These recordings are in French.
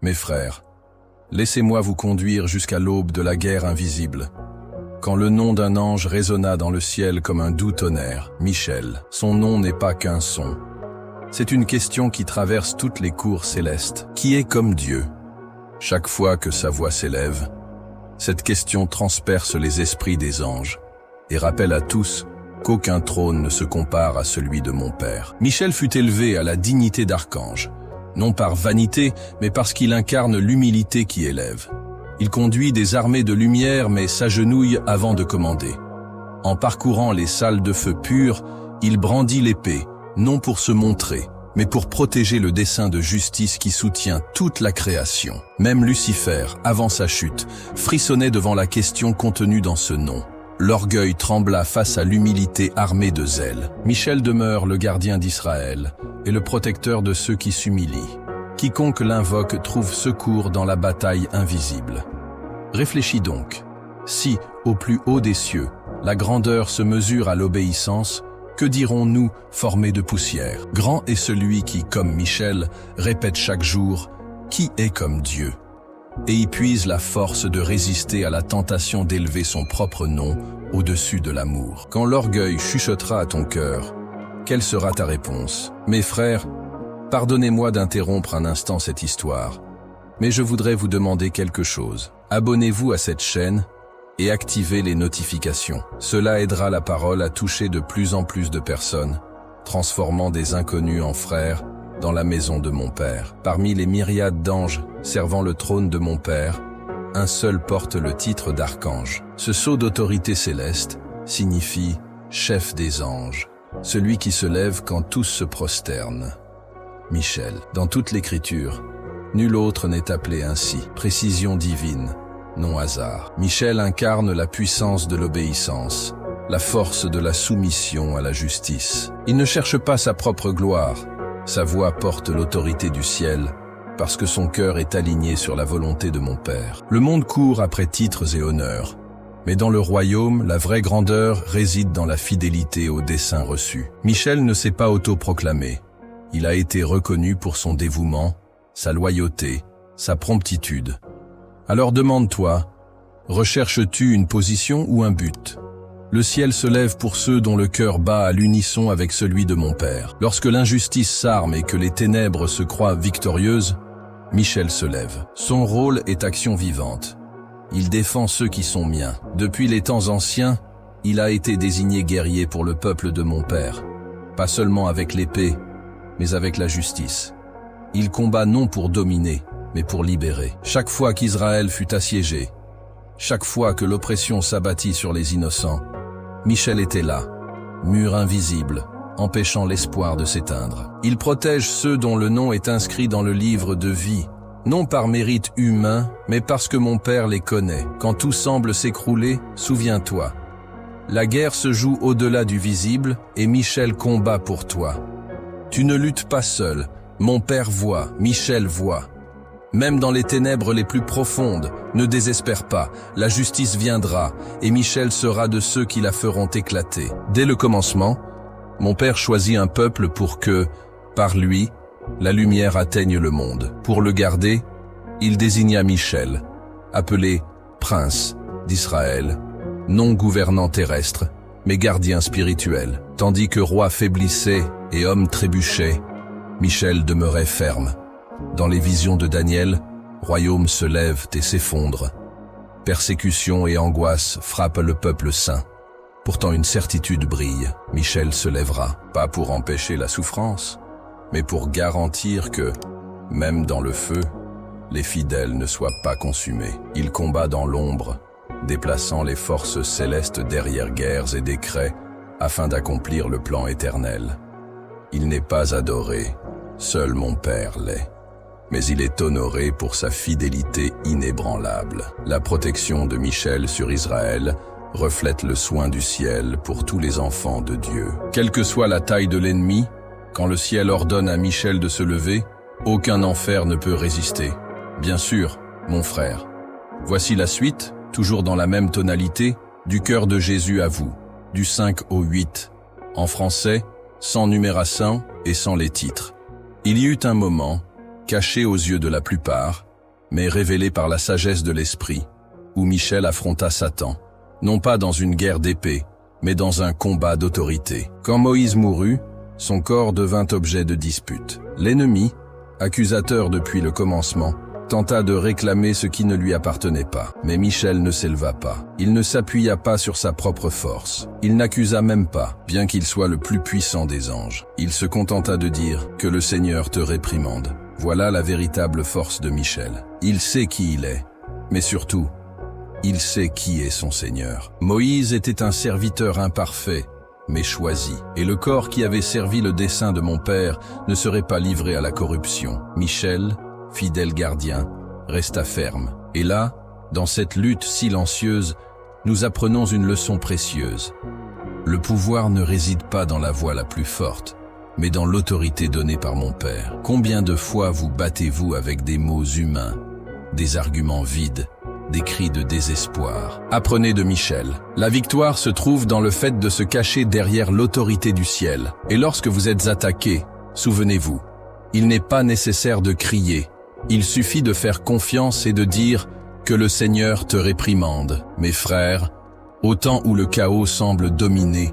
Mes frères, laissez-moi vous conduire jusqu'à l'aube de la guerre invisible. Quand le nom d'un ange résonna dans le ciel comme un doux tonnerre, Michel, son nom n'est pas qu'un son. C'est une question qui traverse toutes les cours célestes. Qui est comme Dieu? Chaque fois que sa voix s'élève, cette question transperce les esprits des anges et rappelle à tous qu'aucun trône ne se compare à celui de mon Père. Michel fut élevé à la dignité d'archange, non par vanité, mais parce qu'il incarne l'humilité qui élève. Il conduit des armées de lumière, mais s'agenouille avant de commander. En parcourant les salles de feu pures, il brandit l'épée, non pour se montrer, mais pour protéger le dessein de justice qui soutient toute la création. Même Lucifer, avant sa chute, frissonnait devant la question contenue dans ce nom. L'orgueil trembla face à l'humilité armée de zèle. Michel demeure le gardien d'Israël et le protecteur de ceux qui s'humilient. Quiconque l'invoque trouve secours dans la bataille invisible. Réfléchis donc. Si, au plus haut des cieux, la grandeur se mesure à l'obéissance, que dirons-nous formés de poussière? Grand est celui qui, comme Michel, répète chaque jour « Qui est comme Dieu ?» et y puise la force de résister à la tentation d'élever son propre nom au-dessus de l'amour. Quand l'orgueil chuchotera à ton cœur, quelle sera ta réponse? Mes frères, pardonnez-moi d'interrompre un instant cette histoire, mais je voudrais vous demander quelque chose. Abonnez-vous à cette chaîne et activez les notifications. Cela aidera la parole à toucher de plus en plus de personnes, transformant des inconnus en frères dans la maison de mon Père. Parmi les myriades d'anges servant le trône de mon Père, un seul porte le titre d'archange. Ce sceau d'autorité céleste signifie chef des anges, celui qui se lève quand tous se prosternent. Michel. Dans toute l'écriture, nul autre n'est appelé ainsi. Précision divine, non hasard. Michel incarne la puissance de l'obéissance, la force de la soumission à la justice. Il ne cherche pas sa propre gloire. Sa voix porte l'autorité du ciel, parce que son cœur est aligné sur la volonté de mon Père. Le monde court après titres et honneurs, mais dans le royaume, la vraie grandeur réside dans la fidélité au dessein reçu. Michel ne s'est pas autoproclamé. Il a été reconnu pour son dévouement, sa loyauté, sa promptitude. Alors demande-toi, recherches-tu une position ou un but? Le ciel se lève pour ceux dont le cœur bat à l'unisson avec celui de mon Père. Lorsque l'injustice s'arme et que les ténèbres se croient victorieuses, Michel se lève. Son rôle est action vivante. Il défend ceux qui sont miens. Depuis les temps anciens, il a été désigné guerrier pour le peuple de mon Père. Pas seulement avec l'épée, mais avec la justice. Il combat non pour dominer, mais pour libérer. Chaque fois qu'Israël fut assiégé, chaque fois que l'oppression s'abattit sur les innocents, Michel était là, mur invisible, empêchant l'espoir de s'éteindre. Il protège ceux dont le nom est inscrit dans le livre de vie, non par mérite humain, mais parce que mon Père les connaît. Quand tout semble s'écrouler, souviens-toi. La guerre se joue au-delà du visible et Michel combat pour toi. Tu ne luttes pas seul, mon Père voit, Michel voit. Même dans les ténèbres les plus profondes, ne désespère pas, la justice viendra, et Michel sera de ceux qui la feront éclater. Dès le commencement, mon Père choisit un peuple pour que, par lui, la lumière atteigne le monde. Pour le garder, il désigna Michel, appelé Prince d'Israël, non gouvernant terrestre, mais gardien spirituel. Tandis que roi faiblissait et homme trébuchait, Michel demeurait ferme. Dans les visions de Daniel, royaumes se lèvent et s'effondrent. Persécution et angoisse frappent le peuple saint. Pourtant une certitude brille, Michel se lèvera, pas pour empêcher la souffrance, mais pour garantir que, même dans le feu, les fidèles ne soient pas consumés. Il combat dans l'ombre, déplaçant les forces célestes derrière guerres et décrets, afin d'accomplir le plan éternel. Il n'est pas adoré, seul mon Père l'est. Mais il est honoré pour sa fidélité inébranlable. La protection de Michel sur Israël reflète le soin du ciel pour tous les enfants de Dieu. Quelle que soit la taille de l'ennemi, quand le ciel ordonne à Michel de se lever, aucun enfer ne peut résister. Bien sûr, mon frère. Voici la suite, toujours dans la même tonalité, du cœur de Jésus à vous, du 5 au 8, en français, sans numération et sans les titres. Il y eut un moment, caché aux yeux de la plupart, mais révélée par la sagesse de l'esprit, où Michel affronta Satan, non pas dans une guerre d'épée, mais dans un combat d'autorité. Quand Moïse mourut, son corps devint objet de dispute. L'ennemi, accusateur depuis le commencement, tenta de réclamer ce qui ne lui appartenait pas. Mais Michel ne s'éleva pas. Il ne s'appuya pas sur sa propre force. Il n'accusa même pas, bien qu'il soit le plus puissant des anges. Il se contenta de dire « Que le Seigneur te réprimande ». Voilà la véritable force de Michel. Il sait qui il est, mais surtout, il sait qui est son Seigneur. Moïse était un serviteur imparfait, mais choisi. Et le corps qui avait servi le dessein de mon père ne serait pas livré à la corruption. Michel, fidèle gardien, resta ferme. Et là, dans cette lutte silencieuse, nous apprenons une leçon précieuse. Le pouvoir ne réside pas dans la voix la plus forte, mais dans l'autorité donnée par mon père. Combien de fois vous battez-vous avec des mots humains, des arguments vides, des cris de désespoir? Apprenez de Michel. La victoire se trouve dans le fait de se cacher derrière l'autorité du ciel. Et lorsque vous êtes attaqué, souvenez-vous, il n'est pas nécessaire de crier. Il suffit de faire confiance et de dire que le Seigneur te réprimande. Mes frères, au temps où le chaos semble dominer,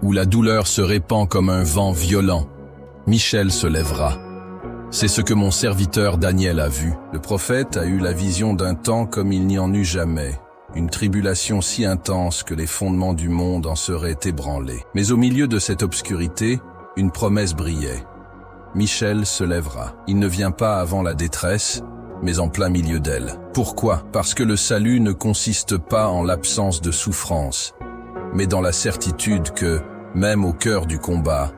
où la douleur se répand comme un vent violent, Michel se lèvera. C'est ce que mon serviteur Daniel a vu. Le prophète a eu la vision d'un temps comme il n'y en eut jamais, une tribulation si intense que les fondements du monde en seraient ébranlés. Mais au milieu de cette obscurité, une promesse brillait. Michel se lèvera. Il ne vient pas avant la détresse, mais en plein milieu d'elle. Pourquoi? Parce que le salut ne consiste pas en l'absence de souffrance, mais dans la certitude que, même au cœur du combat,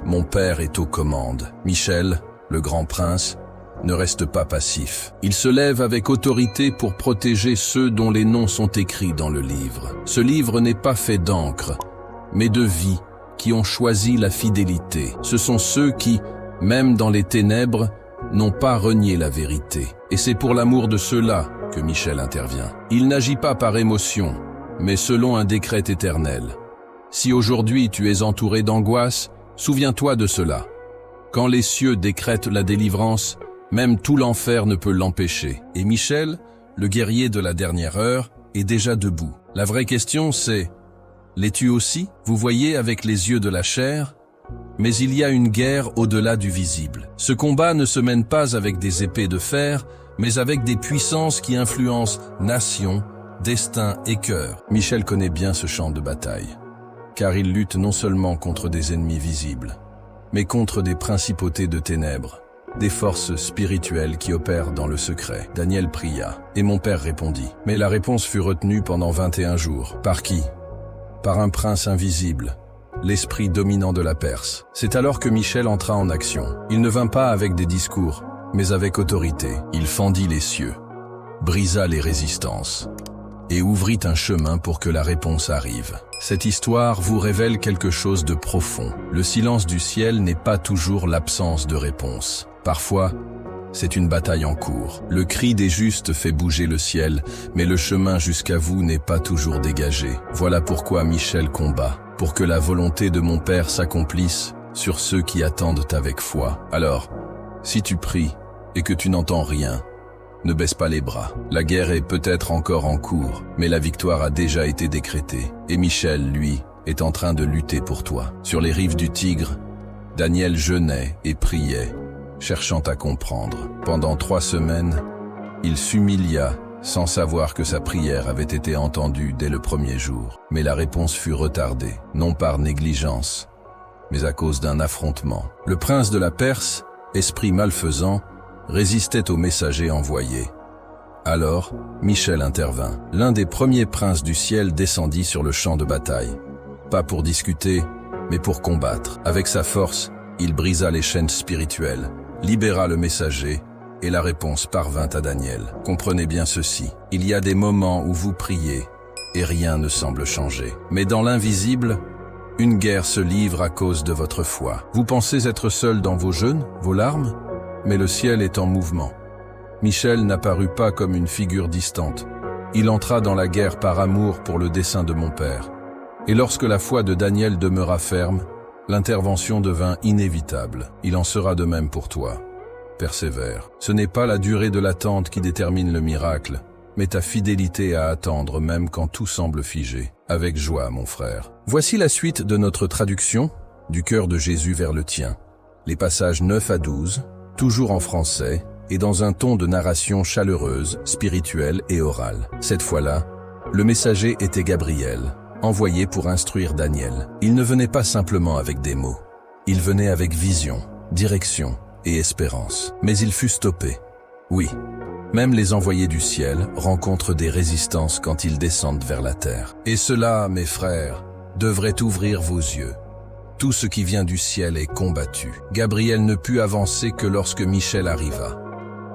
mon Père est aux commandes. Michel, le grand prince, ne reste pas passif. Il se lève avec autorité pour protéger ceux dont les noms sont écrits dans le livre. Ce livre n'est pas fait d'encre, mais de vie, qui ont choisi la fidélité. Ce sont ceux qui, même dans les ténèbres, n'ont pas renié la vérité. Et c'est pour l'amour de ceux-là que Michel intervient. Il n'agit pas par émotion, mais selon un décret éternel. Si aujourd'hui tu es entouré d'angoisse, souviens-toi de cela. Quand les cieux décrètent la délivrance, même tout l'enfer ne peut l'empêcher. Et Michel, le guerrier de la dernière heure, est déjà debout. La vraie question c'est, l'es-tu aussi? Vous voyez avec les yeux de la chair, mais il y a une guerre au-delà du visible. Ce combat ne se mène pas avec des épées de fer, mais avec des puissances qui influencent nations, destin et cœur. Michel connaît bien ce champ de bataille, car il lutte non seulement contre des ennemis visibles, mais contre des principautés de ténèbres, des forces spirituelles qui opèrent dans le secret. Daniel pria, et mon père répondit. Mais la réponse fut retenue pendant 21 jours. Par qui? Par un prince invisible, l'esprit dominant de la Perse. C'est alors que Michel entra en action. Il ne vint pas avec des discours, mais avec autorité. Il fendit les cieux, brisa les résistances, et ouvrit un chemin pour que la réponse arrive. Cette histoire vous révèle quelque chose de profond. Le silence du ciel n'est pas toujours l'absence de réponse. Parfois, c'est une bataille en cours. Le cri des justes fait bouger le ciel, mais le chemin jusqu'à vous n'est pas toujours dégagé. Voilà pourquoi Michel combat, pour que la volonté de mon Père s'accomplisse sur ceux qui attendent avec foi. Alors, si tu pries et que tu n'entends rien, ne baisse pas les bras. La guerre est peut-être encore en cours, mais la victoire a déjà été décrétée. Et Michel, lui, est en train de lutter pour toi. Sur les rives du Tigre, Daniel jeûnait et priait, cherchant à comprendre. Pendant 3 semaines, il s'humilia sans savoir que sa prière avait été entendue dès le premier jour. Mais la réponse fut retardée, non par négligence, mais à cause d'un affrontement. Le prince de la Perse, esprit malfaisant, résistait au messager envoyé. Alors, Michel intervint. L'un des premiers princes du ciel descendit sur le champ de bataille. Pas pour discuter, mais pour combattre. Avec sa force, il brisa les chaînes spirituelles, libéra le messager, et la réponse parvint à Daniel. Comprenez bien ceci, il y a des moments où vous priez, et rien ne semble changer. Mais dans l'invisible, une guerre se livre à cause de votre foi. Vous pensez être seul dans vos jeûnes, vos larmes? Mais le ciel est en mouvement. Michel n'apparut pas comme une figure distante. Il entra dans la guerre par amour pour le dessein de mon Père. Et lorsque la foi de Daniel demeura ferme, l'intervention devint inévitable. Il en sera de même pour toi. persévère. Ce n'est pas la durée de l'attente qui détermine le miracle, mais ta fidélité à attendre même quand tout semble figé. Avec joie, mon frère. Voici la suite de notre traduction du cœur de Jésus vers le tien. Les passages 9 à 12, toujours en français, et dans un ton de narration chaleureuse, spirituelle et orale. Cette fois-là, le messager était Gabriel, envoyé pour instruire Daniel. Il ne venait pas simplement avec des mots. Il venait avec vision, direction et espérance. Mais il fut stoppé. Oui, même les envoyés du ciel rencontrent des résistances quand ils descendent vers la terre. Et cela, mes frères, devrait ouvrir vos yeux. Tout ce qui vient du ciel est combattu. Gabriel ne put avancer que lorsque Michel arriva.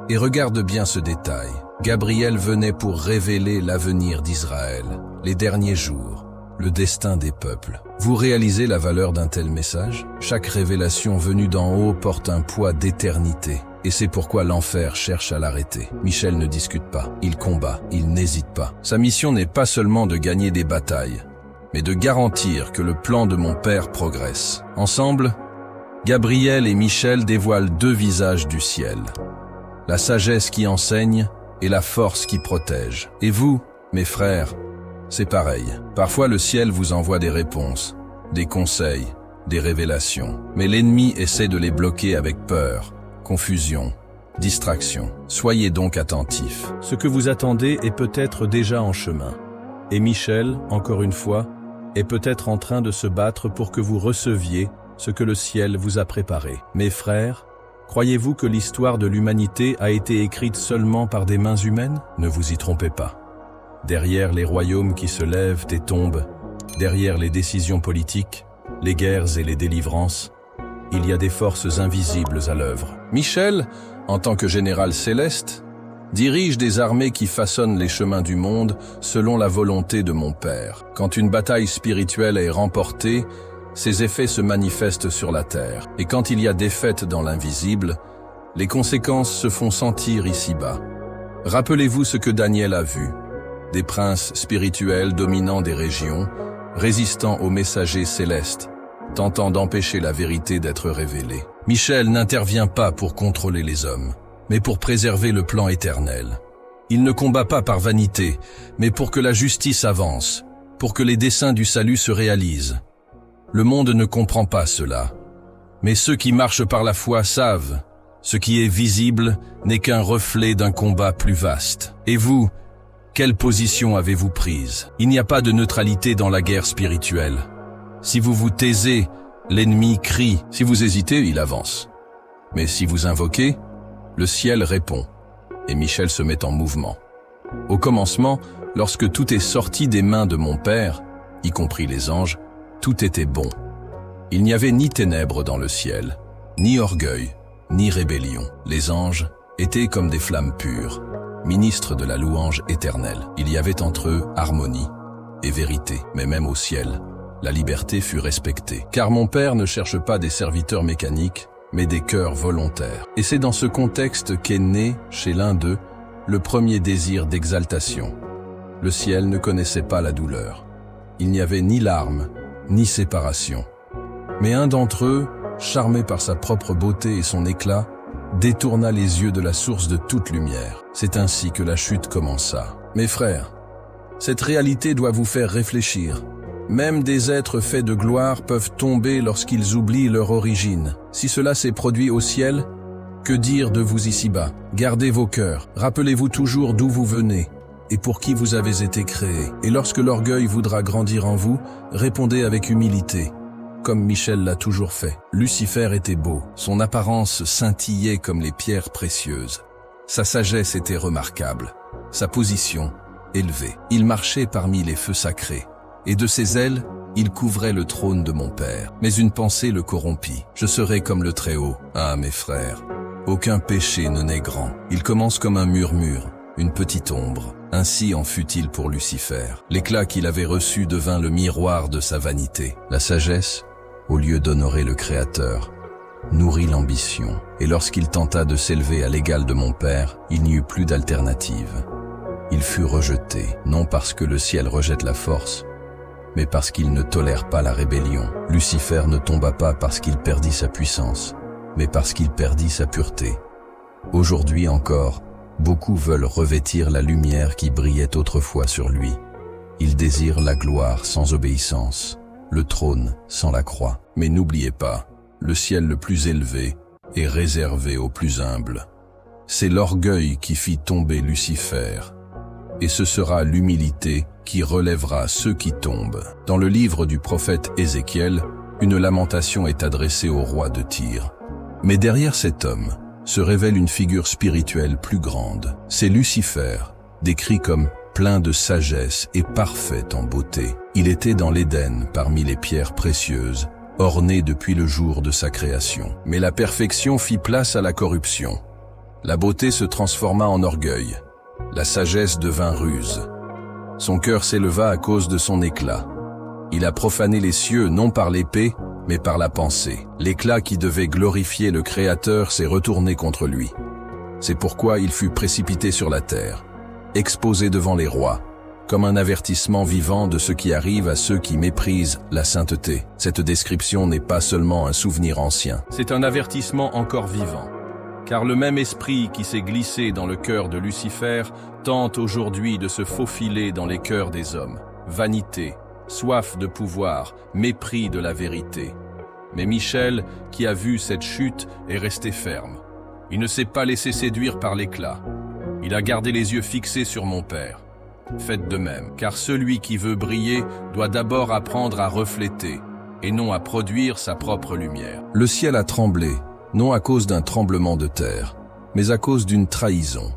Et regarde bien ce détail. Gabriel venait pour révéler l'avenir d'Israël, les derniers jours, le destin des peuples. Vous réalisez la valeur d'un tel message? Chaque révélation venue d'en haut porte un poids d'éternité. Et c'est pourquoi l'enfer cherche à l'arrêter. Michel ne discute pas, il combat, il n'hésite pas. Sa mission n'est pas seulement de gagner des batailles, mais de garantir que le plan de mon Père progresse. Ensemble, Gabriel et Michel dévoilent deux visages du ciel. La sagesse qui enseigne et la force qui protège. Et vous, mes frères, c'est pareil. Parfois le ciel vous envoie des réponses, des conseils, des révélations. Mais l'ennemi essaie de les bloquer avec peur, confusion, distraction. Soyez donc attentifs. Ce que vous attendez est peut-être déjà en chemin. Et Michel, encore une fois, est peut-être en train de se battre pour que vous receviez ce que le ciel vous a préparé. Mes frères, croyez-vous que l'histoire de l'humanité a été écrite seulement par des mains humaines? Ne vous y trompez pas. Derrière les royaumes qui se lèvent et tombent, derrière les décisions politiques, les guerres et les délivrances, il y a des forces invisibles à l'œuvre. Michel, en tant que général céleste, dirige des armées qui façonnent les chemins du monde selon la volonté de mon Père. Quand une bataille spirituelle est remportée, ses effets se manifestent sur la terre. Et quand il y a défaite dans l'invisible, les conséquences se font sentir ici-bas. Rappelez-vous ce que Daniel a vu. Des princes spirituels dominant des régions, résistant aux messagers célestes, tentant d'empêcher la vérité d'être révélée. Michel n'intervient pas pour contrôler les hommes, mais pour préserver le plan éternel. Il ne combat pas par vanité, mais pour que la justice avance, pour que les desseins du salut se réalisent. Le monde ne comprend pas cela, mais ceux qui marchent par la foi savent, ce qui est visible n'est qu'un reflet d'un combat plus vaste. Et vous, quelle position avez-vous prise? Il n'y a pas de neutralité dans la guerre spirituelle. Si vous vous taisez, l'ennemi crie. Si vous hésitez, il avance. Mais si vous invoquez, le ciel répond, et Michel se met en mouvement. Au commencement, lorsque tout est sorti des mains de mon Père, y compris les anges, tout était bon. Il n'y avait ni ténèbres dans le ciel, ni orgueil, ni rébellion. Les anges étaient comme des flammes pures, ministres de la louange éternelle. Il y avait entre eux harmonie et vérité, mais même au ciel, la liberté fut respectée. Car mon Père ne cherche pas des serviteurs mécaniques, mais des cœurs volontaires. Et c'est dans ce contexte qu'est né, chez l'un d'eux, le premier désir d'exaltation. Le ciel ne connaissait pas la douleur. Il n'y avait ni larmes, ni séparation. Mais un d'entre eux, charmé par sa propre beauté et son éclat, détourna les yeux de la source de toute lumière. C'est ainsi que la chute commença. Mes frères, cette réalité doit vous faire réfléchir. Même des êtres faits de gloire peuvent tomber lorsqu'ils oublient leur origine. Si cela s'est produit au ciel, que dire de vous ici-bas? Gardez vos cœurs, rappelez-vous toujours d'où vous venez et pour qui vous avez été créés. Et lorsque l'orgueil voudra grandir en vous, répondez avec humilité, comme Michel l'a toujours fait. Lucifer était beau, son apparence scintillait comme les pierres précieuses. Sa sagesse était remarquable, sa position élevée. Il marchait parmi les feux sacrés, et de ses ailes, il couvrait le trône de mon Père. Mais une pensée le corrompit. Je serai comme le Très-Haut. Ah, mes frères, aucun péché ne naît grand. Il commence comme un murmure, une petite ombre. Ainsi en fut-il pour Lucifer. L'éclat qu'il avait reçu devint le miroir de sa vanité. La sagesse, au lieu d'honorer le Créateur, nourrit l'ambition. Et lorsqu'il tenta de s'élever à l'égal de mon Père, il n'y eut plus d'alternative. Il fut rejeté, non parce que le ciel rejette la force, mais parce qu'il ne tolère pas la rébellion. Lucifer ne tomba pas parce qu'il perdit sa puissance, mais parce qu'il perdit sa pureté. Aujourd'hui encore, beaucoup veulent revêtir la lumière qui brillait autrefois sur lui. Ils désirent la gloire sans obéissance, le trône sans la croix. Mais n'oubliez pas, le ciel le plus élevé est réservé aux plus humbles. C'est l'orgueil qui fit tomber Lucifer, et ce sera l'humilité qui relèvera ceux qui tombent. Dans le livre du prophète Ézéchiel, une lamentation est adressée au roi de Tyr. Mais derrière cet homme se révèle une figure spirituelle plus grande. C'est Lucifer, décrit comme plein de sagesse et parfait en beauté. Il était dans l'Éden parmi les pierres précieuses, orné depuis le jour de sa création. Mais la perfection fit place à la corruption. La beauté se transforma en orgueil. La sagesse devint ruse. Son cœur s'éleva à cause de son éclat. Il a profané les cieux non par l'épée, mais par la pensée. L'éclat qui devait glorifier le Créateur s'est retourné contre lui. C'est pourquoi il fut précipité sur la terre, exposé devant les rois, comme un avertissement vivant de ce qui arrive à ceux qui méprisent la sainteté. Cette description n'est pas seulement un souvenir ancien. C'est un avertissement encore vivant. Car le même esprit qui s'est glissé dans le cœur de Lucifer tente aujourd'hui de se faufiler dans les cœurs des hommes. Vanité, soif de pouvoir, mépris de la vérité. Mais Michel, qui a vu cette chute, est resté ferme. Il ne s'est pas laissé séduire par l'éclat. Il a gardé les yeux fixés sur mon Père. Faites de même, car celui qui veut briller doit d'abord apprendre à refléter, et non à produire sa propre lumière. Le ciel a tremblé, non à cause d'un tremblement de terre, mais à cause d'une trahison.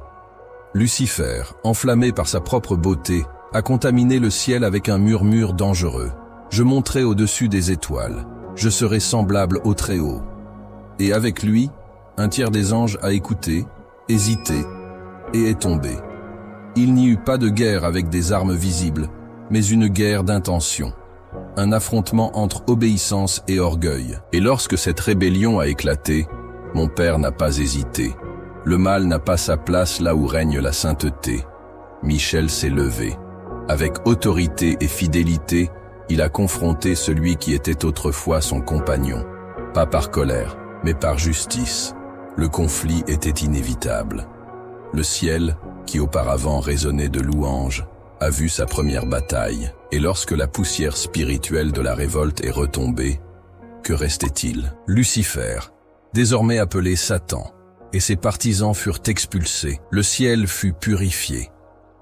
Lucifer, enflammé par sa propre beauté, a contaminé le ciel avec un murmure dangereux. Je monterai au-dessus des étoiles, je serai semblable au Très-Haut. Et avec lui, un tiers des anges a écouté, hésité, et est tombé. Il n'y eut pas de guerre avec des armes visibles, mais une guerre d'intention. Un affrontement entre obéissance et orgueil. Et lorsque cette rébellion a éclaté, mon Père n'a pas hésité. Le mal n'a pas sa place là où règne la sainteté. Michel s'est levé. Avec autorité et fidélité, il a confronté celui qui était autrefois son compagnon. Pas par colère, mais par justice. Le conflit était inévitable. Le ciel, qui auparavant résonnait de louanges, a vu sa première bataille. Et lorsque la poussière spirituelle de la révolte est retombée, que restait-il? Lucifer, désormais appelé Satan, et ses partisans furent expulsés. Le ciel fut purifié,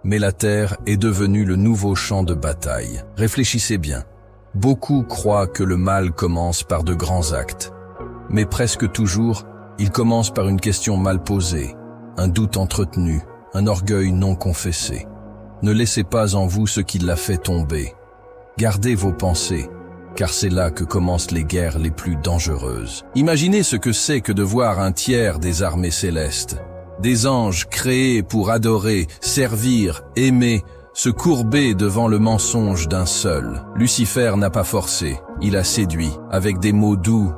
mais la terre est devenue le nouveau champ de bataille. Réfléchissez bien. Beaucoup croient que le mal commence par de grands actes, mais presque toujours, il commence par une question mal posée, un doute entretenu, un orgueil non confessé. Ne laissez pas en vous ce qui l'a fait tomber. Gardez vos pensées, car c'est là que commencent les guerres les plus dangereuses. Imaginez ce que c'est que de voir un tiers des armées célestes, des anges créés pour adorer, servir, aimer, se courber devant le mensonge d'un seul. Lucifer n'a pas forcé, il a séduit, avec des mots doux,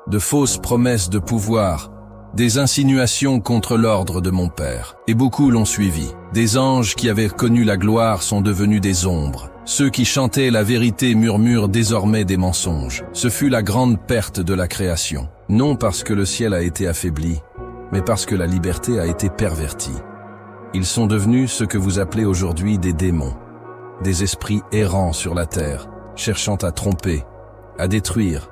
de fausses promesses de pouvoir, des insinuations contre l'ordre de mon Père. Et beaucoup l'ont suivi. Des anges qui avaient connu la gloire sont devenus des ombres. Ceux qui chantaient la vérité murmurent désormais des mensonges. Ce fut la grande perte de la création. Non parce que le ciel a été affaibli, mais parce que la liberté a été pervertie. Ils sont devenus ce que vous appelez aujourd'hui des démons, des esprits errants sur la terre, cherchant à tromper, à détruire,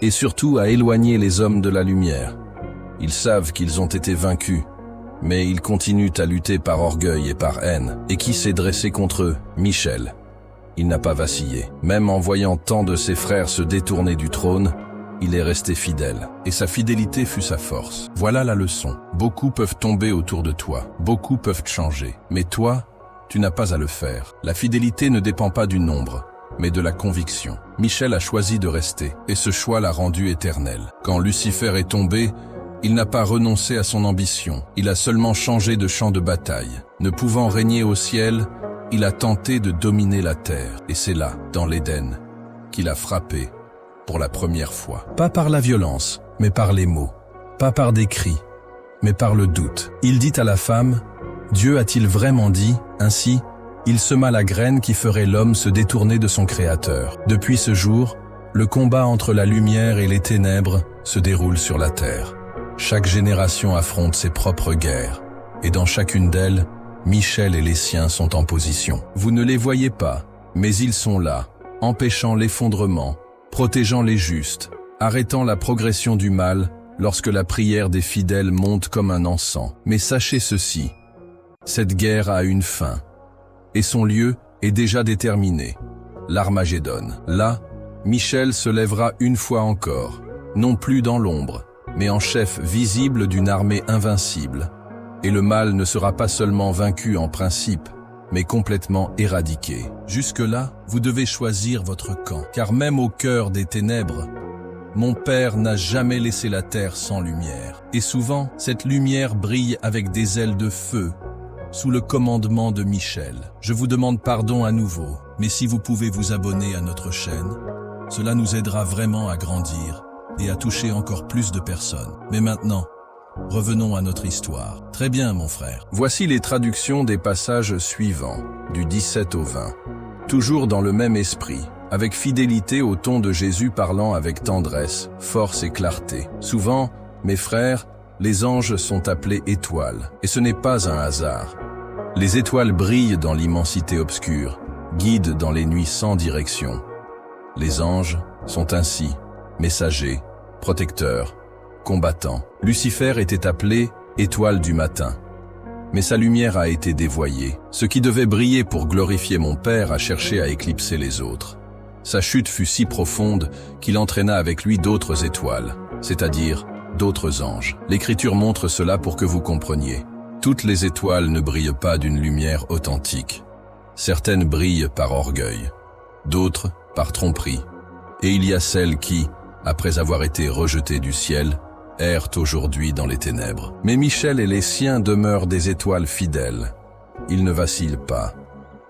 et surtout à éloigner les hommes de la lumière. Ils savent qu'ils ont été vaincus, mais ils continuent à lutter par orgueil et par haine. Et qui s'est dressé contre eux? Michel. Il n'a pas vacillé. Même en voyant tant de ses frères se détourner du trône, il est resté fidèle. Et sa fidélité fut sa force. Voilà la leçon. Beaucoup peuvent tomber autour de toi. Beaucoup peuvent changer. Mais toi, tu n'as pas à le faire. La fidélité ne dépend pas du nombre, mais de la conviction. Michel a choisi de rester, et ce choix l'a rendu éternel. Quand Lucifer est tombé, il n'a pas renoncé à son ambition, il a seulement changé de champ de bataille. Ne pouvant régner au ciel, il a tenté de dominer la terre. Et c'est là, dans l'Éden, qu'il a frappé pour la première fois. Pas par la violence, mais par les mots. Pas par des cris, mais par le doute. Il dit à la femme, « Dieu a-t-il vraiment dit, ainsi, il sema la graine qui ferait l'homme se détourner de son Créateur. » Depuis ce jour, le combat entre la lumière et les ténèbres se déroule sur la terre. Chaque génération affronte ses propres guerres, et dans chacune d'elles, Michel et les siens sont en position. Vous ne les voyez pas, mais ils sont là, empêchant l'effondrement, protégeant les justes, arrêtant la progression du mal lorsque la prière des fidèles monte comme un encens. Mais sachez ceci, cette guerre a une fin, et son lieu est déjà déterminé, l'Armagédon. Là, Michel se lèvera une fois encore, non plus dans l'ombre, mais en chef visible d'une armée invincible. Et le mal ne sera pas seulement vaincu en principe, mais complètement éradiqué. Jusque-là, vous devez choisir votre camp, car même au cœur des ténèbres, mon Père n'a jamais laissé la terre sans lumière. Et souvent, cette lumière brille avec des ailes de feu, sous le commandement de Michel. Je vous demande pardon à nouveau, mais si vous pouvez vous abonner à notre chaîne, cela nous aidera vraiment à grandir et à toucher encore plus de personnes. Mais maintenant, revenons à notre histoire. Très bien, mon frère. Voici les traductions des passages suivants, du 17 au 20. Toujours dans le même esprit, avec fidélité au ton de Jésus parlant avec tendresse, force et clarté. Souvent, mes frères, les anges sont appelés étoiles, et ce n'est pas un hasard. Les étoiles brillent dans l'immensité obscure, guident dans les nuits sans direction. Les anges sont ainsi messagers, protecteurs, combattants. Lucifer était appelé étoile du matin. Mais sa lumière a été dévoyée. Ce qui devait briller pour glorifier mon Père a cherché à éclipser les autres. Sa chute fut si profonde qu'il entraîna avec lui d'autres étoiles, c'est-à-dire d'autres anges. L'Écriture montre cela pour que vous compreniez. Toutes les étoiles ne brillent pas d'une lumière authentique. Certaines brillent par orgueil, d'autres par tromperie. Et il y a celles qui, après avoir été rejetées du ciel, errent aujourd'hui dans les ténèbres. Mais Michel et les siens demeurent des étoiles fidèles. Ils ne vacillent pas,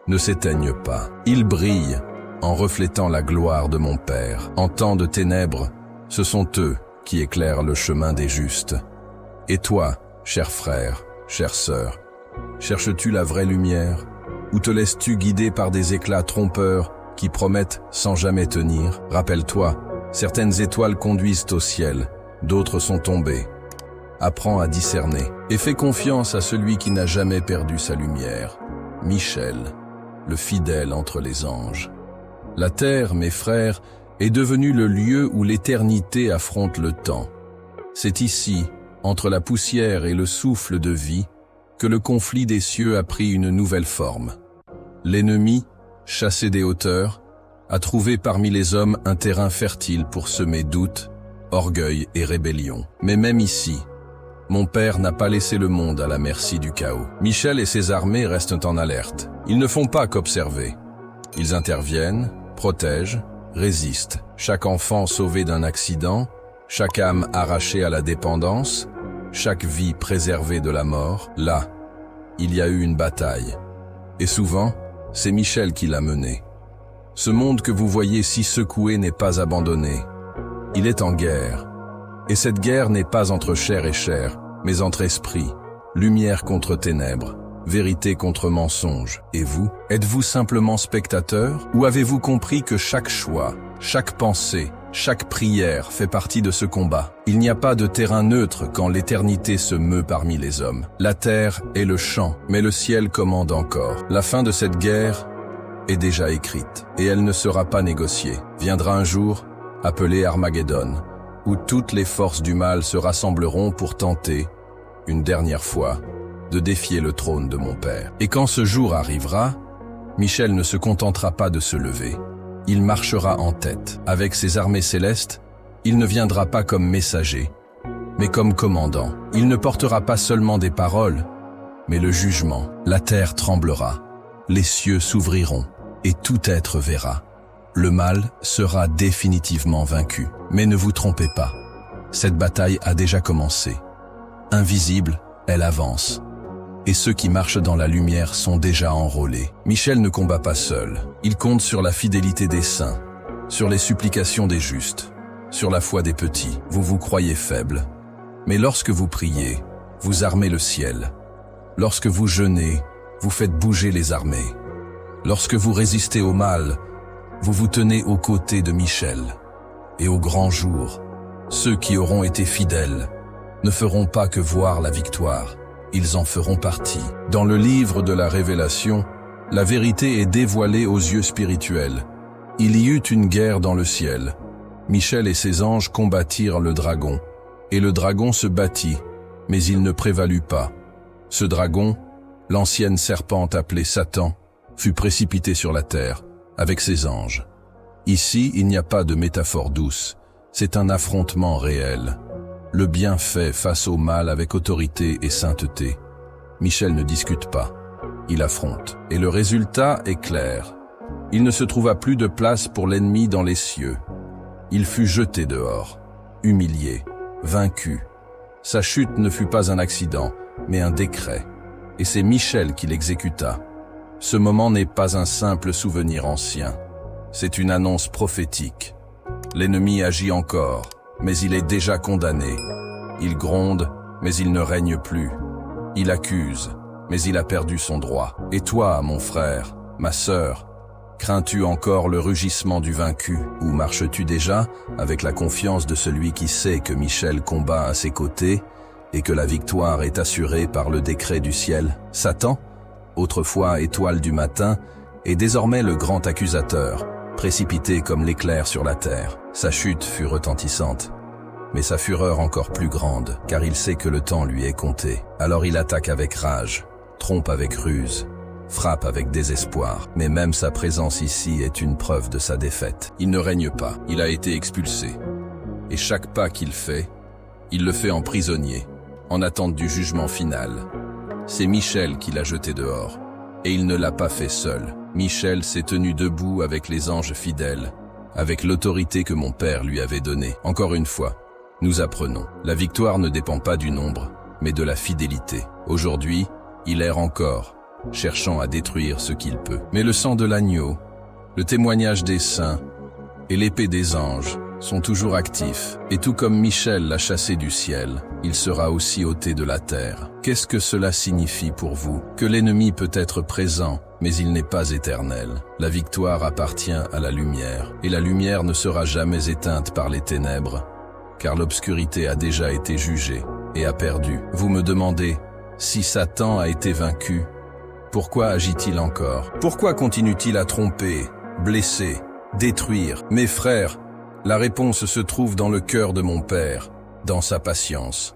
ne s'éteignent pas. Ils brillent en reflétant la gloire de mon Père. En temps de ténèbres, ce sont eux qui éclairent le chemin des justes. Et toi, cher frère, chère sœur, cherches-tu la vraie lumière, ou te laisses-tu guider par des éclats trompeurs qui promettent sans jamais tenir? Rappelle-toi, certaines étoiles conduisent au ciel, d'autres sont tombées. Apprends à discerner et fais confiance à celui qui n'a jamais perdu sa lumière, Michel, le fidèle entre les anges. La terre, mes frères, est devenue le lieu où l'éternité affronte le temps. C'est ici, entre la poussière et le souffle de vie, que le conflit des cieux a pris une nouvelle forme. L'ennemi, chassé des hauteurs, a trouvé parmi les hommes un terrain fertile pour semer doute, orgueil et rébellion. Mais même ici, mon Père n'a pas laissé le monde à la merci du chaos. Michel et ses armées restent en alerte. Ils ne font pas qu'observer. Ils interviennent, protègent, résistent. Chaque enfant sauvé d'un accident, chaque âme arrachée à la dépendance, chaque vie préservée de la mort, là, il y a eu une bataille. Et souvent, c'est Michel qui l'a menée. Ce monde que vous voyez si secoué n'est pas abandonné. Il est en guerre. Et cette guerre n'est pas entre chair et chair, mais entre esprits, lumière contre ténèbres, vérité contre mensonge. Et vous, êtes-vous simplement spectateur, ou avez-vous compris que chaque choix, chaque pensée, chaque prière fait partie de ce combat? Il n'y a pas de terrain neutre quand l'éternité se meut parmi les hommes. La terre est le champ, mais le ciel commande encore. La fin de cette guerre est déjà écrite, et elle ne sera pas négociée. Viendra un jour, appelé Armageddon, où toutes les forces du mal se rassembleront pour tenter, une dernière fois, de défier le trône de mon Père. Et quand ce jour arrivera, Michel ne se contentera pas de se lever. Il marchera en tête. Avec ses armées célestes, il ne viendra pas comme messager, mais comme commandant. Il ne portera pas seulement des paroles, mais le jugement. La terre tremblera, les cieux s'ouvriront, et tout être verra. Le mal sera définitivement vaincu. Mais ne vous trompez pas, cette bataille a déjà commencé. Invisible, elle avance. Et ceux qui marchent dans la lumière sont déjà enrôlés. Michel ne combat pas seul. Il compte sur la fidélité des saints, sur les supplications des justes, sur la foi des petits. Vous vous croyez faible. Mais lorsque vous priez, vous armez le ciel. Lorsque vous jeûnez, vous faites bouger les armées. Lorsque vous résistez au mal, vous vous tenez aux côtés de Michel. Et au grand jour, ceux qui auront été fidèles ne feront pas que voir la victoire, ils en feront partie. Dans le livre de la Révélation, la vérité est dévoilée aux yeux spirituels. Il y eut une guerre dans le ciel. Michel et ses anges combattirent le dragon, et le dragon se battit, mais il ne prévalut pas. Ce dragon, l'ancienne serpente appelée Satan, fut précipité sur la terre, avec ses anges. Ici, il n'y a pas de métaphore douce, c'est un affrontement réel. Le bien fait face au mal avec autorité et sainteté. Michel ne discute pas, il affronte. Et le résultat est clair. Il ne se trouva plus de place pour l'ennemi dans les cieux. Il fut jeté dehors, humilié, vaincu. Sa chute ne fut pas un accident, mais un décret. Et c'est Michel qui l'exécuta. Ce moment n'est pas un simple souvenir ancien. C'est une annonce prophétique. L'ennemi agit encore, mais il est déjà condamné. Il gronde, mais il ne règne plus. Il accuse, mais il a perdu son droit. Et toi, mon frère, ma sœur, crains-tu encore le rugissement du vaincu, ou marches-tu déjà avec la confiance de celui qui sait que Michel combat à ses côtés et que la victoire est assurée par le décret du ciel? Satan, autrefois étoile du matin, est désormais le grand accusateur, précipité comme l'éclair sur la terre. Sa chute fut retentissante, mais sa fureur encore plus grande, car il sait que le temps lui est compté. Alors il attaque avec rage, trompe avec ruse, frappe avec désespoir. Mais même sa présence ici est une preuve de sa défaite. Il ne règne pas, il a été expulsé. Et chaque pas qu'il fait, il le fait en prisonnier, en attente du jugement final. C'est Michel qui l'a jeté dehors, et il ne l'a pas fait seul. Michel s'est tenu debout avec les anges fidèles, avec l'autorité que mon père lui avait donnée. Encore une fois, nous apprenons, la victoire ne dépend pas du nombre, mais de la fidélité. Aujourd'hui, il erre encore, cherchant à détruire ce qu'il peut. Mais le sang de l'agneau, le témoignage des saints et l'épée des anges sont toujours actifs. Et tout comme Michel l'a chassé du ciel, il sera aussi ôté de la terre. Qu'est-ce que cela signifie pour vous? Que l'ennemi peut être présent, mais il n'est pas éternel. La victoire appartient à la lumière, et la lumière ne sera jamais éteinte par les ténèbres, car l'obscurité a déjà été jugée et a perdu. Vous me demandez, si Satan a été vaincu, pourquoi agit-il encore? Pourquoi continue-t-il à tromper, blesser, détruire? Mes frères, la réponse se trouve dans le cœur de mon Père, dans sa patience.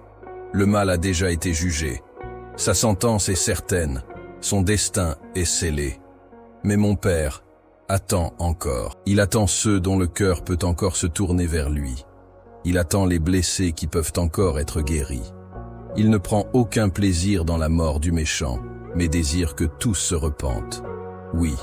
Le mal a déjà été jugé. Sa sentence est certaine, son destin est scellé. Mais mon Père attend encore. Il attend ceux dont le cœur peut encore se tourner vers lui. Il attend les blessés qui peuvent encore être guéris. Il ne prend aucun plaisir dans la mort du méchant, mais désire que tous se repentent. Oui,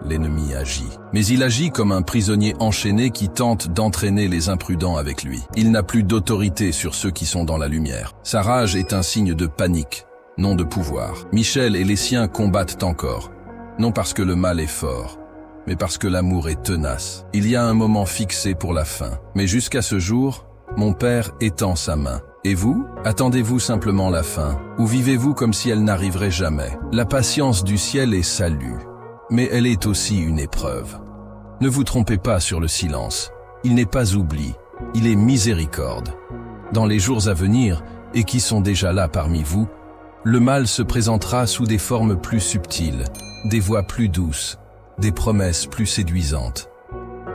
l'ennemi agit. Mais il agit comme un prisonnier enchaîné qui tente d'entraîner les imprudents avec lui. Il n'a plus d'autorité sur ceux qui sont dans la lumière. Sa rage est un signe de panique, non de pouvoir. Michel et les siens combattent encore, non parce que le mal est fort, mais parce que l'amour est tenace. Il y a un moment fixé pour la fin. Mais jusqu'à ce jour, mon Père étend sa main. Et vous, attendez-vous simplement la fin, ou vivez-vous comme si elle n'arriverait jamais? La patience du ciel est salut, mais elle est aussi une épreuve. Ne vous trompez pas sur le silence. Il n'est pas oubli, il est miséricorde. Dans les jours à venir, et qui sont déjà là parmi vous, le mal se présentera sous des formes plus subtiles, des voix plus douces, des promesses plus séduisantes.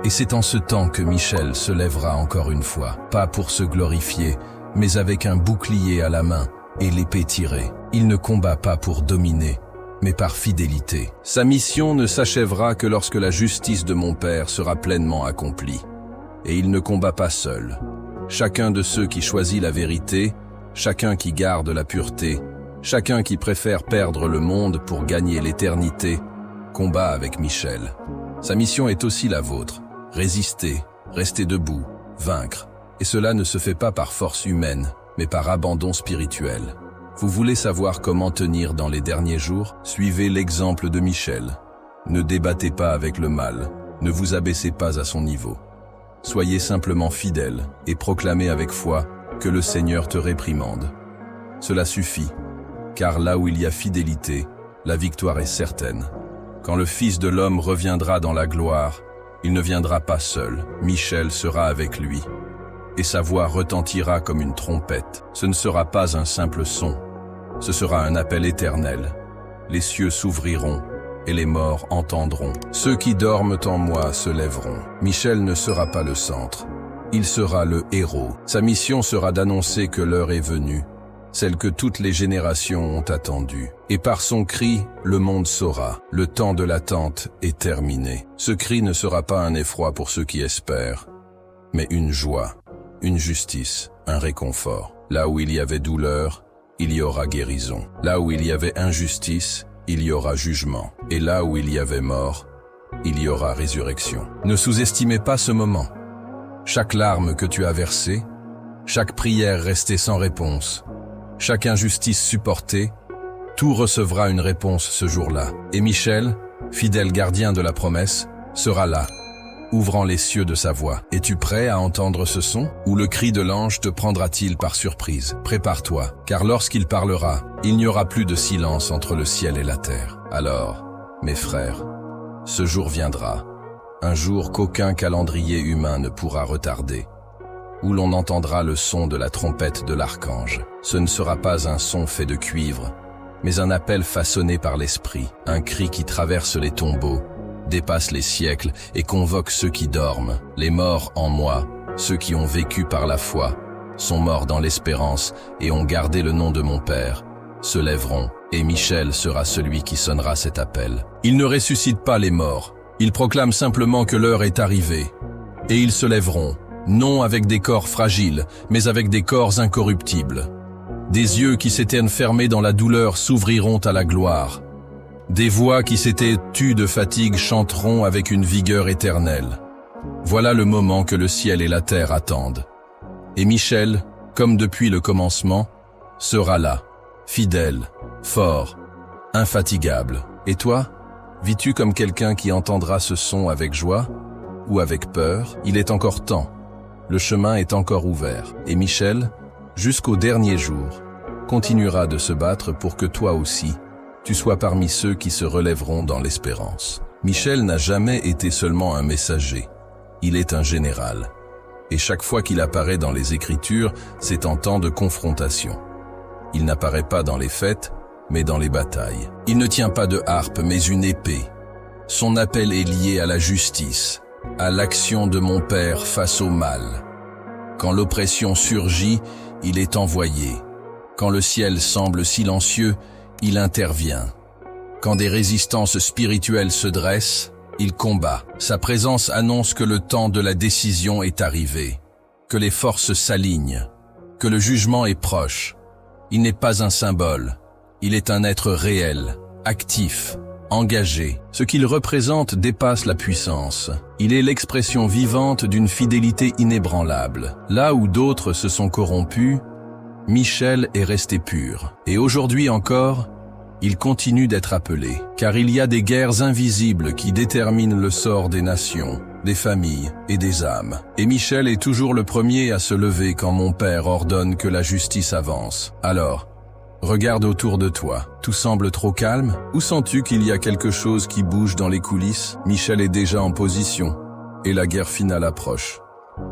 Et c'est en ce temps que Michel se lèvera encore une fois, pas pour se glorifier, mais avec un bouclier à la main et l'épée tirée. Il ne combat pas pour dominer, mais par fidélité. Sa mission ne s'achèvera que lorsque la justice de mon Père sera pleinement accomplie. Et il ne combat pas seul. Chacun de ceux qui choisit la vérité, chacun qui garde la pureté, chacun qui préfère perdre le monde pour gagner l'éternité, combat avec Michel. Sa mission est aussi la vôtre. Résister, rester debout, vaincre. Et cela ne se fait pas par force humaine, mais par abandon spirituel. Vous voulez savoir comment tenir dans les derniers jours? Suivez l'exemple de Michel. Ne débattez pas avec le mal, ne vous abaissez pas à son niveau. Soyez simplement fidèle et proclamez avec foi que le Seigneur te réprimande. Cela suffit, car là où il y a fidélité, la victoire est certaine. Quand le Fils de l'homme reviendra dans la gloire, il ne viendra pas seul, Michel sera avec lui. et sa voix retentira comme une trompette. Ce ne sera pas un simple son, ce sera un appel éternel. Les cieux s'ouvriront et les morts entendront. Ceux qui dorment en moi se lèveront. Michel ne sera pas le centre, il sera le héros. Sa mission sera d'annoncer que l'heure est venue, celle que toutes les générations ont attendue. Et par son cri, le monde saura, le temps de l'attente est terminé. Ce cri ne sera pas un effroi pour ceux qui espèrent, mais une joie, une justice, un réconfort. Là où il y avait douleur, il y aura guérison. Là où il y avait injustice, il y aura jugement. Et là où il y avait mort, il y aura résurrection. Ne sous-estimez pas ce moment. Chaque larme que tu as versée, chaque prière restée sans réponse, chaque injustice supportée, tout recevra une réponse ce jour-là. Et Michel, fidèle gardien de la promesse, sera là, ouvrant les cieux de sa voix. Es-tu prêt à entendre ce son? Ou le cri de l'ange te prendra-t-il par surprise? Prépare-toi, car lorsqu'il parlera, il n'y aura plus de silence entre le ciel et la terre. Alors, mes frères, ce jour viendra, un jour qu'aucun calendrier humain ne pourra retarder, où l'on entendra le son de la trompette de l'archange. Ce ne sera pas un son fait de cuivre, mais un appel façonné par l'esprit, un cri qui traverse les tombeaux, dépasse les siècles et convoque ceux qui dorment. Les morts en moi, ceux qui ont vécu par la foi, sont morts dans l'espérance et ont gardé le nom de mon Père, se lèveront, et Michel sera celui qui sonnera cet appel. Il ne ressuscite pas les morts, il proclame simplement que l'heure est arrivée, et ils se lèveront, non avec des corps fragiles, mais avec des corps incorruptibles. Des yeux qui s'étaient fermés dans la douleur s'ouvriront à la gloire. Des voix qui s'étaient tues de fatigue chanteront avec une vigueur éternelle. Voilà le moment que le ciel et la terre attendent. Et Michel, comme depuis le commencement, sera là, fidèle, fort, infatigable. Et toi, vis-tu comme quelqu'un qui entendra ce son avec joie ou avec peur? Il est encore temps, le chemin est encore ouvert. Et Michel, jusqu'au dernier jour, continuera de se battre pour que toi aussi, tu sois parmi ceux qui se relèveront dans l'espérance. Michel n'a jamais été seulement un messager, il est un général. Et chaque fois qu'il apparaît dans les Écritures, c'est en temps de confrontation. Il n'apparaît pas dans les fêtes, mais dans les batailles. Il ne tient pas de harpe, mais une épée. Son appel est lié à la justice, à l'action de mon Père face au mal. Quand l'oppression surgit, il est envoyé. Quand le ciel semble silencieux, il intervient. Quand des résistances spirituelles se dressent, il combat. Sa présence annonce que le temps de la décision est arrivé, que les forces s'alignent, que le jugement est proche. Il n'est pas un symbole, il est un être réel, actif, engagé. Ce qu'il représente dépasse la puissance. Il est l'expression vivante d'une fidélité inébranlable. Là où d'autres se sont corrompus, Michel est resté pur. Et aujourd'hui encore, il continue d'être appelé, car il y a des guerres invisibles qui déterminent le sort des nations, des familles et des âmes. Et Michel est toujours le premier à se lever quand mon Père ordonne que la justice avance. Alors, regarde autour de toi. Tout semble trop calme? Ou sens-tu qu'il y a quelque chose qui bouge dans les coulisses? Michel est déjà en position, et la guerre finale approche.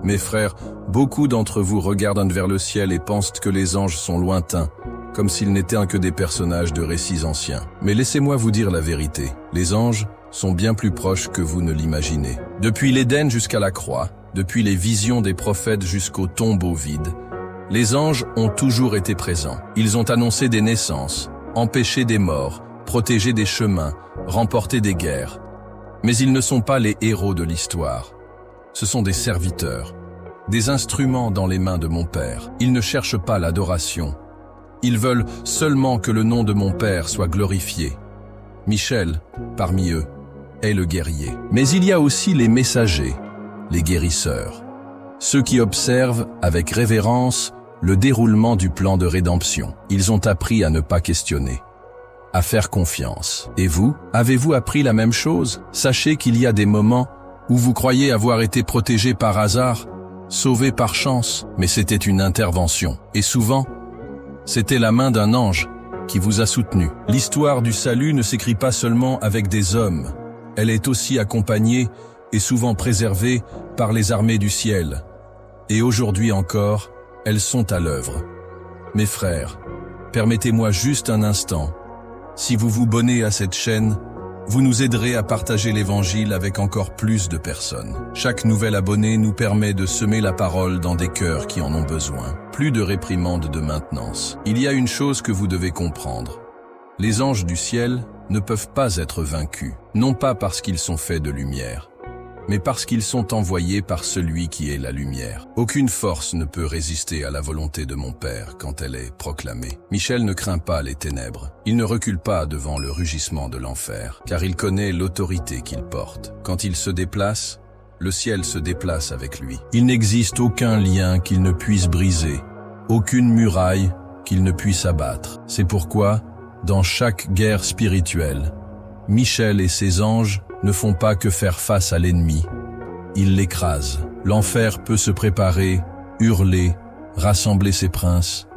Mes frères, beaucoup d'entre vous regardent vers le ciel et pensent que les anges sont lointains, comme s'ils n'étaient que des personnages de récits anciens. Mais laissez-moi vous dire la vérité. Les anges sont bien plus proches que vous ne l'imaginez. Depuis l'Éden jusqu'à la croix, depuis les visions des prophètes jusqu'aux tombeaux vides, les anges ont toujours été présents. Ils ont annoncé des naissances, empêché des morts, protégé des chemins, remporté des guerres. Mais ils ne sont pas les héros de l'histoire. Ce sont des serviteurs, des instruments dans les mains de mon Père. Ils ne cherchent pas l'adoration. Ils veulent seulement que le nom de mon Père soit glorifié. Michel, parmi eux, est le guerrier. Mais il y a aussi les messagers, les guérisseurs, ceux qui observent avec révérence le déroulement du plan de rédemption. Ils ont appris à ne pas questionner, à faire confiance. Et vous, avez-vous appris la même chose? Sachez qu'il y a des moments où vous croyez avoir été protégé par hasard, sauvé par chance, mais c'était une intervention. Et souvent, c'était la main d'un ange qui vous a soutenu. L'histoire du salut ne s'écrit pas seulement avec des hommes, elle est aussi accompagnée et souvent préservée par les armées du ciel. Et aujourd'hui encore, elles sont à l'œuvre. Mes frères, permettez-moi juste un instant. Si vous vous abonnez à cette chaîne, vous nous aiderez à partager l'Évangile avec encore plus de personnes. Chaque nouvel abonné nous permet de semer la parole dans des cœurs qui en ont besoin. Plus de réprimandes de maintenance. Il y a une chose que vous devez comprendre. Les anges du ciel ne peuvent pas être vaincus, non pas parce qu'ils sont faits de lumière, mais parce qu'ils sont envoyés par celui qui est la lumière. Aucune force ne peut résister à la volonté de mon Père quand elle est proclamée. Michel ne craint pas les ténèbres. Il ne recule pas devant le rugissement de l'enfer, car il connaît l'autorité qu'il porte. Quand il se déplace, le ciel se déplace avec lui. Il n'existe aucun lien qu'il ne puisse briser, aucune muraille qu'il ne puisse abattre. C'est pourquoi, dans chaque guerre spirituelle, Michel et ses anges ne font pas que faire face à l'ennemi. Ils l'écrasent. L'enfer peut se préparer, hurler, rassembler ses princes.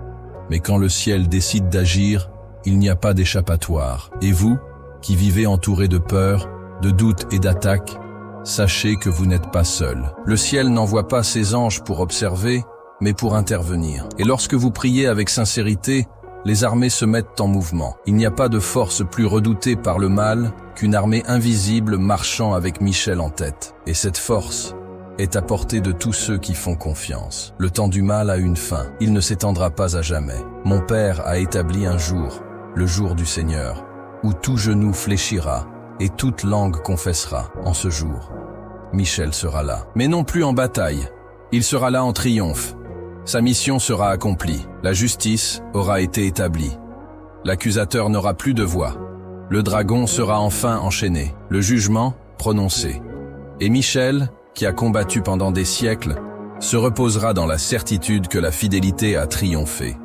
Mais quand le ciel décide d'agir, il n'y a pas d'échappatoire. Et vous, qui vivez entourés de peur, de doutes et d'attaques, sachez que vous n'êtes pas seuls. Le ciel n'envoie pas ses anges pour observer, mais pour intervenir. Et lorsque vous priez avec sincérité, les armées se mettent en mouvement. Il n'y a pas de force plus redoutée par le mal qu'une armée invisible marchant avec Michel en tête. Et cette force est à portée de tous ceux qui font confiance. Le temps du mal a une fin. Il ne s'étendra pas à jamais. Mon Père a établi un jour, le jour du Seigneur, où tout genou fléchira et toute langue confessera. En ce jour, Michel sera là. Mais non plus en bataille. Il sera là en triomphe. Sa mission sera accomplie. La justice aura été établie. L'accusateur n'aura plus de voix. Le dragon sera enfin enchaîné. Le jugement prononcé. Et Michel, qui a combattu pendant des siècles, se reposera dans la certitude que la fidélité a triomphé.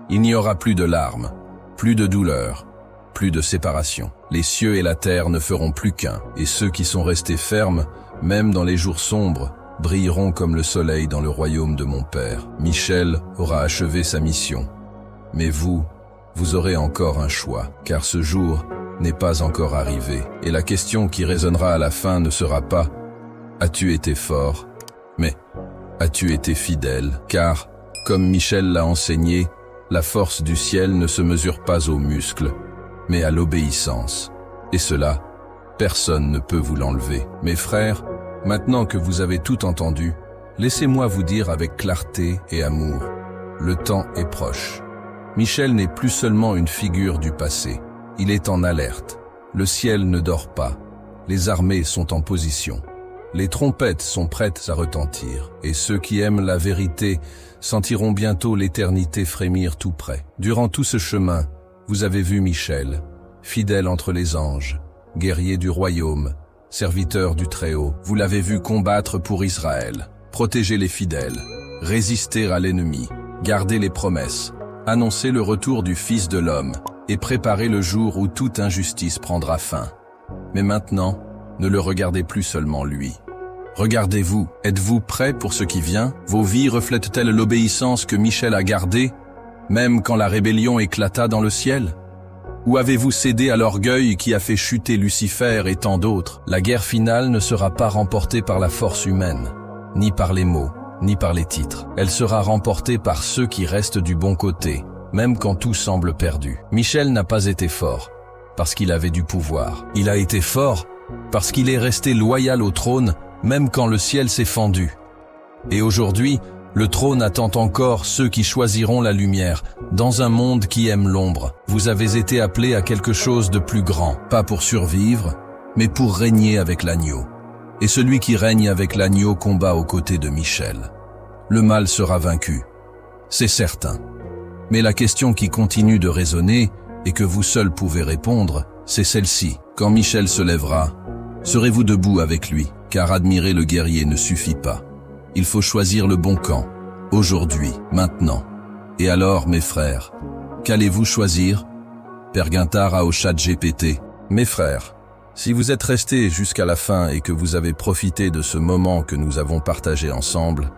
Il n'y aura plus de larmes, plus de douleur, plus de séparation. Les cieux et la terre ne feront plus qu'un. Et ceux qui sont restés fermes, même dans les jours sombres, brilleront comme le soleil dans le royaume de mon Père. Michel aura achevé sa mission. Mais vous aurez encore un choix, car ce jour n'est pas encore arrivé. Et la question qui résonnera à la fin ne sera pas « As-tu été fort ?» mais « As-tu été fidèle ?» Car, comme Michel l'a enseigné, la force du ciel ne se mesure pas aux muscles, mais à l'obéissance. Et cela, personne ne peut vous l'enlever. Mes frères, maintenant que vous avez tout entendu, laissez-moi vous dire avec clarté et amour, le temps est proche. Michel n'est plus seulement une figure du passé, il est en alerte. Le ciel ne dort pas, les armées sont en position. Les trompettes sont prêtes à retentir, et ceux qui aiment la vérité sentiront bientôt l'éternité frémir tout près. Durant tout ce chemin, vous avez vu Michel, fidèle entre les anges, guerrier du royaume, serviteur du Très-Haut. Vous l'avez vu combattre pour Israël, protéger les fidèles, résister à l'ennemi, garder les promesses, annoncer le retour du Fils de l'homme et préparer le jour où toute injustice prendra fin. Mais maintenant, ne le regardez plus seulement lui. Regardez-vous, êtes-vous prêts pour ce qui vient? Vos vies reflètent-elles l'obéissance que Michel a gardée, même quand la rébellion éclata dans le ciel? Ou avez-vous cédé à l'orgueil qui a fait chuter Lucifer et tant d'autres? La guerre finale ne sera pas remportée par la force humaine, ni par les mots, ni par les titres. Elle sera remportée par ceux qui restent du bon côté, même quand tout semble perdu. Michel n'a pas été fort, parce qu'il avait du pouvoir. Il a été fort, parce qu'il est resté loyal au trône, même quand le ciel s'est fendu. Et aujourd'hui, le trône attend encore ceux qui choisiront la lumière, dans un monde qui aime l'ombre. Vous avez été appelés à quelque chose de plus grand, pas pour survivre, mais pour régner avec l'agneau. Et celui qui règne avec l'agneau combat aux côtés de Michel. Le mal sera vaincu, c'est certain. Mais la question qui continue de résonner, et que vous seuls pouvez répondre, c'est celle-ci. Quand Michel se lèvera, serez-vous debout avec lui? Car admirer le guerrier ne suffit pas. Il faut choisir le bon camp, aujourd'hui, maintenant. Et alors, mes frères, qu'allez-vous choisir? Père Guintard a au ChatGPT. Mes frères, si vous êtes restés jusqu'à la fin et que vous avez profité de ce moment que nous avons partagé ensemble,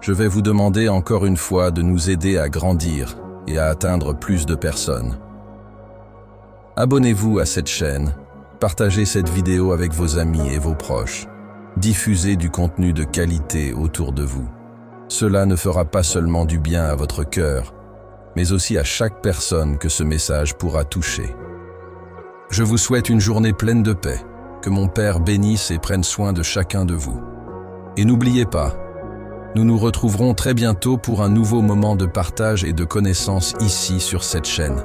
je vais vous demander encore une fois de nous aider à grandir et à atteindre plus de personnes. Abonnez-vous à cette chaîne, partagez cette vidéo avec vos amis et vos proches. Diffusez du contenu de qualité autour de vous. Cela ne fera pas seulement du bien à votre cœur, mais aussi à chaque personne que ce message pourra toucher. Je vous souhaite une journée pleine de paix, que mon Père bénisse et prenne soin de chacun de vous. Et n'oubliez pas, nous nous retrouverons très bientôt pour un nouveau moment de partage et de connaissance ici sur cette chaîne.